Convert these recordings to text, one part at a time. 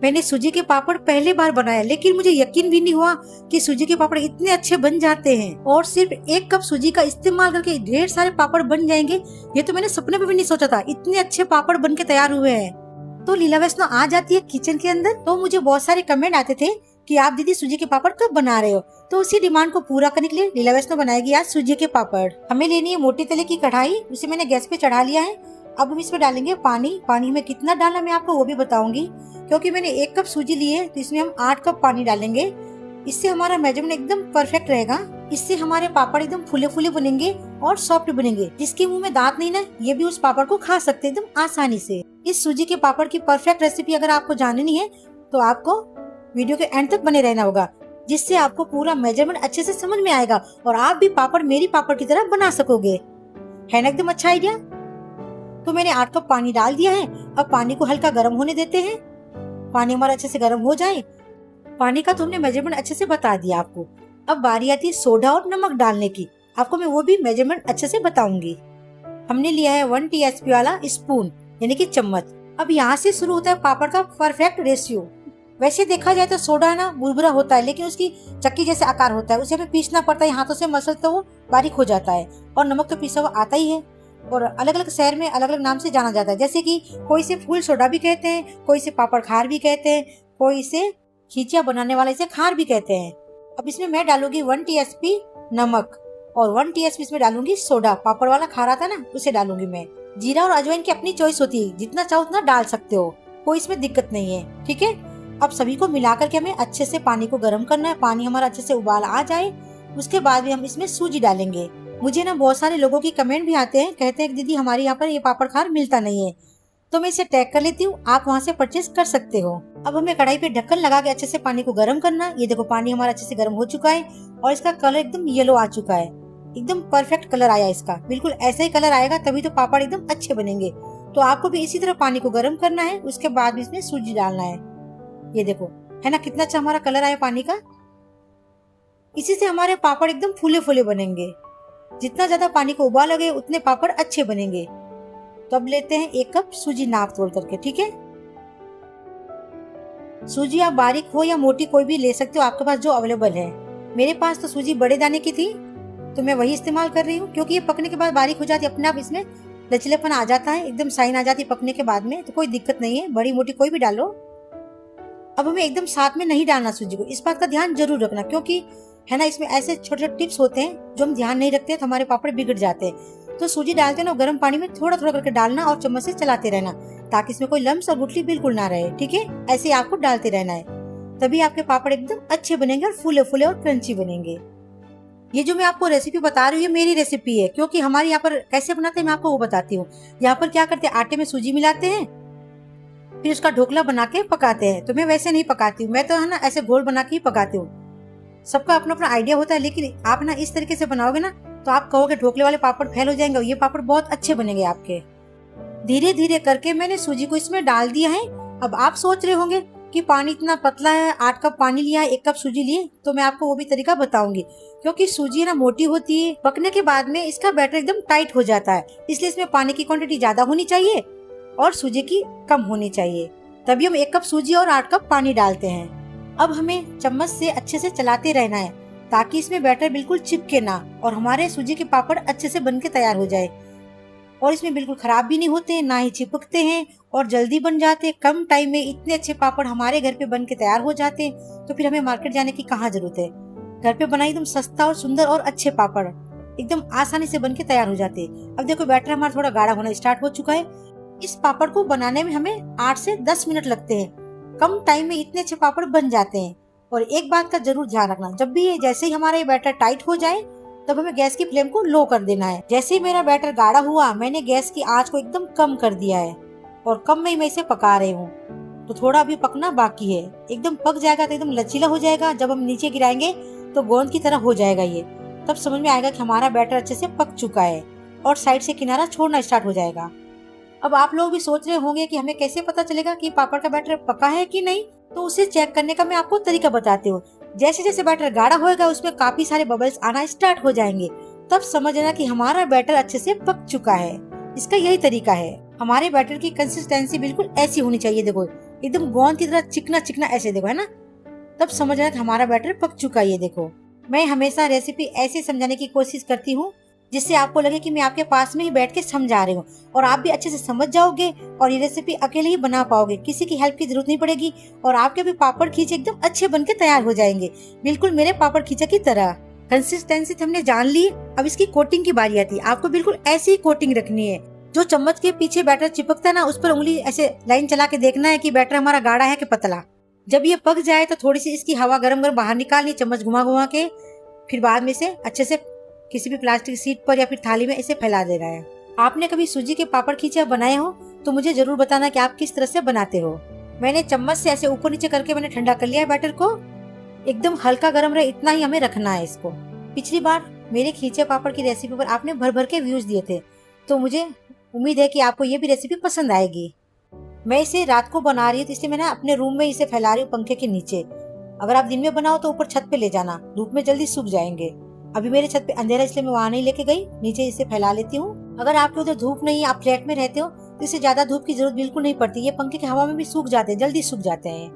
मैंने सूजी के पापड़ पहली बार बनाया, लेकिन मुझे यकीन भी नहीं हुआ कि सूजी के पापड़ इतने अच्छे बन जाते हैं और सिर्फ 1 कप सूजी का इस्तेमाल करके ढेर सारे पापड़ बन जाएंगे। ये तो मैंने सपने में भी नहीं सोचा था, इतने अच्छे पापड़ बन के तैयार हुए हैं। तो लीला वैष्णो आ जाती है किचन के अंदर, तो मुझे बहुत सारे कमेंट आते थे कि आप दीदी सूजी के पापड़ कब बना रहे हो। तो उसी डिमांड को पूरा करने के लिए लीला वैष्णो बनाएगी आज सूजी के पापड़। हमें लेनी है मोटी तले की कढ़ाई, उसे मैंने गैस पे चढ़ा लिया है। अब हम इसमें डालेंगे पानी। पानी में कितना डालना मैं आपको वो भी बताऊंगी, क्योंकि मैंने 1 कप सूजी ली है तो इसमें हम 8 कप पानी डालेंगे। इससे हमारा मेजरमेंट एकदम परफेक्ट रहेगा। इससे हमारे पापड़ एकदम फूले फूले बनेंगे और सॉफ्ट बनेंगे। जिसके मुंह में दांत नहीं ना, ये भी उस पापड़ को खा सकते हैं एकदम आसानी से। इस सूजी के पापड़ की परफेक्ट रेसिपी अगर आपको जाननी है तो आपको वीडियो के एंड तक बने रहना होगा, जिससे आपको पूरा मेजरमेंट अच्छे से समझ में आएगा और आप भी पापड़ मेरी पापड़ की तरह बना सकोगे। है ना एकदम अच्छा आइडिया। तो मैंने 8 कप पानी डाल दिया है। अब पानी को हल्का गर्म होने देते हैं। पानी हमारा अच्छे से गर्म हो जाए, पानी का तो हमने मेजरमेंट अच्छे से बता दिया आपको। अब बारी आती है सोडा और नमक डालने की, आपको मैं वो भी मेजरमेंट अच्छे से बताऊंगी। हमने लिया है 1 टीएसपी वाला स्पून यानी कि चम्मच। अब यहाँ से शुरू होता है पापड़ का परफेक्ट रेशियो। वैसे देखा जाए तो सोडा ना बुरबुरा होता है, लेकिन उसकी चक्की जैसे आकार होता है, उसे हमें पीसना पड़ता है, हाथों से मसल तो वो बारीक हो जाता है। और नमक तो पिसा हुआ आता ही है और अलग अलग शहर में अलग अलग नाम से जाना जाता है। जैसे कि कोई इसे फूल सोडा भी कहते हैं, कोई इसे पापड़ खार भी कहते हैं, कोई इसे खींचिया बनाने वाला इसे खार भी कहते हैं। अब इसमें मैं डालूंगी 1 टीएसपी नमक और 1 टीएसपी इसमें डालूंगी सोडा। पापड़ वाला खार आता है ना, उसे डालूंगी मैं। जीरा और अजवाइन की अपनी चॉइस होती है, जितना चाहो उतना डाल सकते हो, कोई इसमें दिक्कत नहीं है। ठीक है। अब सभी को मिलाकर के हमें अच्छे से पानी को गर्म करना है। पानी हमारा अच्छे से उबाल आ जाए, उसके बाद भी हम इसमें सूजी डालेंगे। मुझे ना बहुत सारे लोगों की कमेंट भी आते हैं, कहते हैं दीदी हमारे यहाँ पर ये पापड़ खार मिलता नहीं है, तो मैं इसे टैग कर लेती हूँ, आप वहाँ से परचेज कर सकते हो। अब हमें कढ़ाई पे ढक्कन लगा के अच्छे से पानी को गर्म करना। ये देखो पानी हमारा अच्छे से गर्म हो चुका है और इसका कलर एकदम येलो आ चुका है, एकदम परफेक्ट कलर आया इसका। बिल्कुल ऐसा ही कलर आएगा तभी तो पापड़ एकदम अच्छे बनेंगे। तो आपको भी इसी तरह पानी को गर्म करना है, उसके बाद भी इसमें सूजी डालना है। ये देखो है ना कितना अच्छा हमारा कलर आया पानी का। इसी से हमारे पापड़ एकदम फूले फूले बनेंगे। जितना ज्यादा पानी को उबाल लगे उतने पापड़ अच्छे बनेंगे। तो अब लेते हैं 1 कप सूजी नाप तोल करके। ठीक है। सूजी आप बारीक हो या मोटी कोई भी ले सकते हो, आपके पास जो अवेलेबल है। मेरे पास तो सूजी बड़े दाने की थी तो मैं वही इस्तेमाल कर रही हूँ, क्योंकि ये पकने के बाद बारीक हो जाती है, अपने आप इसमें लचीलापन आ जाता है, एकदम शाइन आ जाती है पकने के बाद में, तो कोई दिक्कत नहीं है, बड़ी मोटी कोई भी डालो। अब हमें एकदम साथ में नहीं डालना सूजी को, इस बात का ध्यान जरूर रखना, क्योंकि है ना इसमें ऐसे छोटे छोटे टिप्स होते हैं जो हम ध्यान नहीं रखते तो हमारे पापड़ बिगड़ जाते हैं। तो सूजी डालते ना गर्म पानी में थोड़ा थोड़ा करके डालना और चम्मच से चलाते रहना, ताकि इसमें कोई लम्स और गुठली बिल्कुल ना रहे। ठीक है। ऐसे ही आपको डालते रहना है, तभी आपके पापड़ एकदम अच्छे बनेंगे और फूले फूले और क्रंची बनेंगे। ये जो मैं आपको रेसिपी बता रही हूँ ये मेरी रेसिपी है, क्योंकि हमारे यहाँ पर कैसे बनाते हैं मैं आपको वो बताती हूँ। यहाँ पर क्या करते हैं, आटे में सूजी मिलाते हैं, फिर उसका ढोकला बना के पकाते हैं। तो मैं वैसे नहीं पकाती हूँ, मैं तो है ना ऐसे गोल बना के ही पकाती हूँ। सबका अपना अपना आइडिया होता है, लेकिन आप ना इस तरीके से बनाओगे ना तो आप कहोगे ढोकले वाले पापड़ फेल हो जाएंगे और ये पापड़ बहुत अच्छे बनेंगे आपके। धीरे धीरे करके मैंने सूजी को इसमें डाल दिया है। अब आप सोच रहे होंगे कि पानी इतना पतला है, 8 कप पानी लिया है, 1 कप सूजी लिए, तो मैं आपको वो भी तरीका बताऊंगी। क्योंकि सूजी ना मोटी होती है, पकने के बाद में इसका बैटर एकदम टाइट हो जाता है, इसलिए इसमें पानी की क्वांटिटी ज्यादा होनी चाहिए और सूजी की कम होनी चाहिए। तभी हम 1 कप सूजी और 8 कप पानी डालते हैं। अब हमें चम्मच से अच्छे से चलाते रहना है, ताकि इसमें बैटर बिल्कुल चिपके ना और हमारे सूजी के पापड़ अच्छे से बनके तैयार हो जाए। और इसमें बिल्कुल खराब भी नहीं होते, ना ही चिपकते हैं और जल्दी बन जाते हैं। कम टाइम में इतने अच्छे पापड़ हमारे घर पे बन के तैयार हो जाते हैं, तो फिर हमें मार्केट जाने की कहाँ जरूरत है। घर पे बनाए एकदम सस्ता और सुंदर और अच्छे पापड़ एकदम आसानी से बन के तैयार हो जाते हैं। अब देखो बैटर हमारा थोड़ा गाढ़ा होना स्टार्ट हो चुका है। इस पापड़ को बनाने में हमें 8 से 10 मिनट लगते हैं। कम टाइम में इतने अच्छे पापड़ बन जाते हैं। और एक बात का जरूर ध्यान रखना, जब भी ये जैसे ही हमारा ये बैटर टाइट हो जाए तब हमें गैस की फ्लेम को लो कर देना है। जैसे ही मेरा बैटर गाढ़ा हुआ मैंने गैस की आंच को एकदम कम कर दिया है और कम में ही मैं इसे पका रही हूँ। तो थोड़ा अभी पकना बाकी है, एकदम पक जाएगा तो एकदम लचीला हो जाएगा। जब हम नीचे गिराएंगे तो गोंद की तरह हो जाएगा ये, तब समझ में आएगा कि हमारा बैटर अच्छे से पक चुका है और साइड से किनारा छोड़ना स्टार्ट हो जाएगा। अब आप लोग भी सोच रहे होंगे कि हमें कैसे पता चलेगा कि पापड़ का बैटर पका है कि नहीं, तो उसे चेक करने का मैं आपको तरीका बताती हूँ। जैसे जैसे बैटर गाढ़ा होएगा उसमें काफी सारे बबल्स आना स्टार्ट हो जाएंगे, तब समझ लेना कि हमारा बैटर अच्छे से पक चुका है। इसका यही तरीका है। हमारे बैटर की कंसिस्टेंसी बिल्कुल ऐसी होनी चाहिए। देखो एकदम गोंद की तरह चिकना चिकना ऐसे देखो, है ना। तब समझ आया कि हमारा बैटर पक चुका है। ये देखो, मैं हमेशा रेसिपी ऐसे समझाने की कोशिश करती हूँ जिससे आपको लगे कि मैं आपके पास में ही बैठ के समझा रही हूँ, और आप भी अच्छे से समझ जाओगे और ये रेसिपी अकेले ही बना पाओगे। किसी की हेल्प की जरूरत नहीं पड़ेगी और आपके भी पापड़ खींचे एकदम अच्छे बन के तैयार हो जाएंगे, बिल्कुल मेरे पापड़ खींचा की तरह। कंसिस्टेंसी हमने जान ली, अब इसकी कोटिंग की बारी आती है। आपको बिल्कुल ऐसी ही कोटिंग रखनी है। जो चम्मच के पीछे बैटर चिपकता है ना, उस पर उंगली ऐसे लाइन चला के देखना है कि बैटर हमारा गाढ़ा है कि पतला। जब ये पक जाए तो थोड़ी सी इसकी हवा गरम गरम बाहर निकालनी, चम्मच घुमा घुमा के, फिर बाद में इसे अच्छे से किसी भी प्लास्टिक शीट पर या फिर थाली में इसे फैला देना है। आपने कभी सूजी के पापड़ खींचे बनाए हो तो मुझे जरूर बताना कि आप किस तरह से बनाते हो। मैंने चम्मच से ऐसे ऊपर नीचे करके मैंने ठंडा कर लिया है बैटर को। एकदम हल्का गरम रहे इतना ही हमें रखना है इसको। पिछली बार मेरे खींचे पापड़ की रेसिपी पर आपने भर भर के व्यूज दिए थे, तो मुझे उम्मीद है कि आपको ये भी रेसिपी पसंद आएगी। मैं इसे रात को बना रही हूँ तो इसलिए मैंने अपने रूम में इसे फैला रही हूँ पंखे के नीचे। अगर आप दिन में बनाओ तो ऊपर छत पे ले जाना, धूप में जल्दी सूख जाएंगे। अभी मेरे छत पे अंधेरा इसलिए मैं वहाँ नहीं लेके गई, नीचे इसे फैला लेती हूँ। अगर आपके उधर धूप नहीं, आप फ्लैट में रहते हो तो इसे ज्यादा धूप की जरूरत बिल्कुल नहीं पड़ती। ये पंखे की हवा में भी सूख जाते हैं, जल्दी सूख जाते हैं।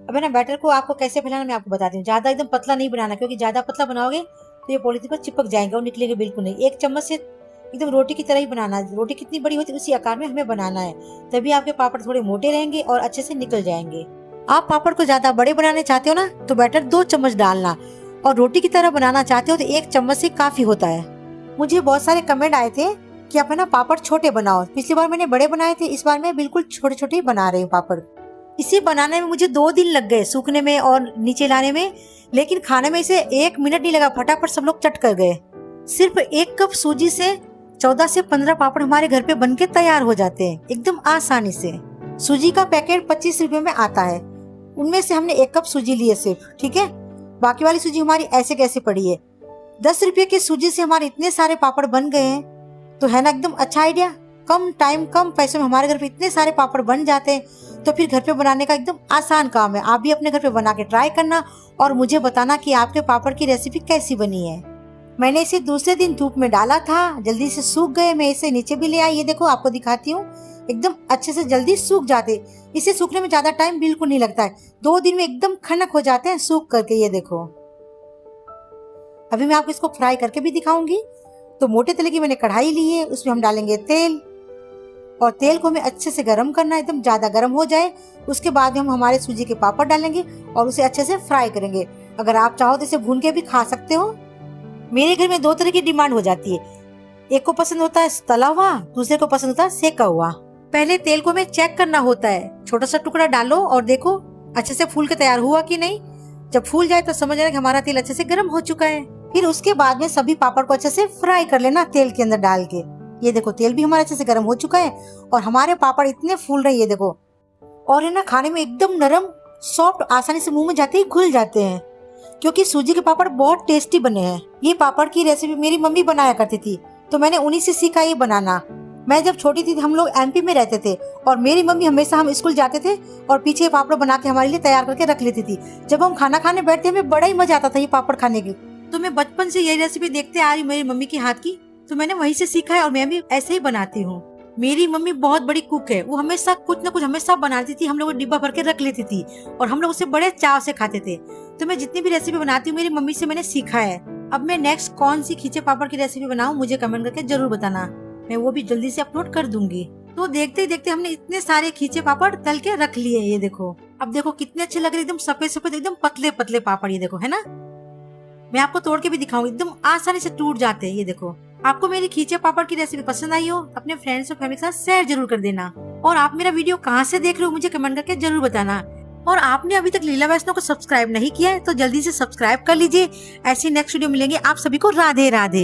अब है ना, बैटर को आपको कैसे फैलाना मैं आपको बताती हूँ। ज्यादा एकदम पतला नहीं बनाना, क्योंकि ज्यादा पतला बनाओगे तो ये पॉलिथीन पर चिपक जाएंगे और निकलेंगे बिल्कुल नहीं। एक चम्मच से एकदम रोटी की तरह ही बनाना है। रोटी कितनी बड़ी होती है उसी आकार में हमें बनाना है, तभी आपके पापड़ थोड़े मोटे रहेंगे और अच्छे से निकल जाएंगे। आप पापड़ को ज्यादा बड़े बनाने चाहते हो ना तो बैटर 2 चम्मच डालना, और रोटी की तरह बनाना चाहते हो तो 1 चम्मच से काफी होता है। मुझे बहुत सारे कमेंट आए थे कि आप है ना पापड़ छोटे बनाओ। पिछली बार मैंने बड़े बनाए थे, इस बार मैं बिल्कुल छोटे छोटे ही बना रही हूँ पापड़। इसे बनाने में मुझे 2 दिन लग गए, सूखने में और नीचे लाने में, लेकिन खाने में इसे 1 मिनट नहीं लगा, फटाफट सब लोग चट कर गए। सिर्फ 1 कप सूजी से 14 से 15 पापड़ हमारे घर पे बनके तैयार हो जाते हैं एकदम आसानी से। सूजी का पैकेट 25 रुपए में आता है, उनमें से हमने 1 कप सूजी लिए सिर्फ, ठीक है। बाकी वाली सूजी हमारी ऐसे कैसे पड़ी है। 10 रुपए के सूजी से हमारे इतने सारे पापड़ बन गए हैं, तो है ना एकदम अच्छा आइडिया। कम टाइम कम पैसों में हमारे घर पे इतने सारे पापड़ बन जाते हैं, तो फिर घर पे बनाने का एकदम आसान काम है। आप भी अपने घर पे बना के ट्राई करना और मुझे बताना कि आपके पापड़ की रेसिपी कैसी बनी है। मैंने इसे दूसरे दिन धूप में डाला था, जल्दी से सूख गए। मैं इसे नीचे भी ले आई, ये देखो आपको दिखाती हूँ, एकदम अच्छे से जल्दी सूख जाते। इसे सूखने में ज्यादा टाइम बिल्कुल नहीं लगता है, 2 दिन में एकदम खनक हो जाते हैं सूख करके। ये देखो, अभी मैं आपको इसको फ्राई करके भी दिखाऊंगी। तो मोटे तले की मैंने कढ़ाई ली है, उसमें हम डालेंगे तेल, और तेल को हमें अच्छे से गर्म करना है, एकदम ज्यादा गर्म हो जाए। उसके बाद हम हमारे सूजी के पापड़ डालेंगे और उसे अच्छे से फ्राई करेंगे। अगर आप चाहो तो इसे भून के भी खा सकते हो। मेरे घर में 2 तरह की डिमांड हो जाती है, एक को पसंद होता है तला हुआ, दूसरे को पसंद होता है सेका हुआ। पहले तेल को हमें चेक करना होता है, छोटा सा टुकड़ा डालो और देखो अच्छे से फूल के तैयार हुआ कि नहीं। जब फूल जाए तो समझ लेना कि हमारा तेल अच्छे से गर्म हो चुका है। फिर उसके बाद में सभी पापड़ को अच्छे से फ्राई कर लेना तेल के अंदर डाल के। ये देखो तेल भी हमारे अच्छे से गर्म हो चुका है और हमारे पापड़ इतने फूल रहे हैं, ये देखो। और है ना, खाने में एकदम नरम सॉफ्ट, आसानी से मुंह में जाते ही घुल जाते हैं, क्योंकि सूजी के पापड़ बहुत टेस्टी बने हैं। ये पापड़ की रेसिपी मेरी मम्मी बनाया करती थी, तो मैंने उन्हीं से सीखा ये बनाना। मैं जब छोटी थी हम लोग एमपी में रहते थे और मेरी मम्मी हमेशा, हम स्कूल जाते थे और पीछे पापड़ बना के हमारे लिए तैयार करके रख लेती थी। जब हम खाना खाने बैठते हमें बड़ा ही मजा आता था ये पापड़ खाने की। तो मैं बचपन से यही रेसिपी देखते आ रही मेरी मम्मी के हाथ की, तो मैंने वहीं से सीखा है और मैं भी ऐसे ही बनाती हूँ। मेरी मम्मी बहुत बड़ी कुक है, वो हमेशा कुछ न कुछ हमेशा बनाती थी, हम लोग डिब्बा भर के रख लेती थी और हम लोग उसे बड़े चाव से खाते थे। तो मैं जितनी भी रेसिपी बनाती हूँ मेरी मम्मी से मैंने सीखा है। अब मैं नेक्स्ट कौन सी खींचे पापड़ की रेसिपी बनाऊं मुझे कमेंट करके जरूर बताना, मैं वो भी जल्दी से अपलोड कर दूंगी। तो देखते ही देखते हमने इतने सारे खींचे पापड़ तल के रख लिए। ये देखो, अब देखो कितने अच्छे लग रहे, एकदम सफेद सफेद, एकदम पतले पतले पापड़। ये देखो, है ना, मैं आपको तोड़ के भी दिखाऊंगी, एकदम आसानी से टूट जाते हैं। ये देखो, आपको मेरी खींचे पापड़ की रेसिपी पसंद आई हो, अपने फ्रेंड्स और फैमिली के साथ शेयर जरूर कर देना। और आप मेरा वीडियो कहाँ से देख रहे हो मुझे कमेंट करके जरूर बताना। और आपने अभी तक लीला वैष्णव को सब्सक्राइब नहीं किया है तो जल्दी से सब्सक्राइब कर लीजिए। ऐसी नेक्स्ट वीडियो मिलेंगे। आप सभी को राधे राधे।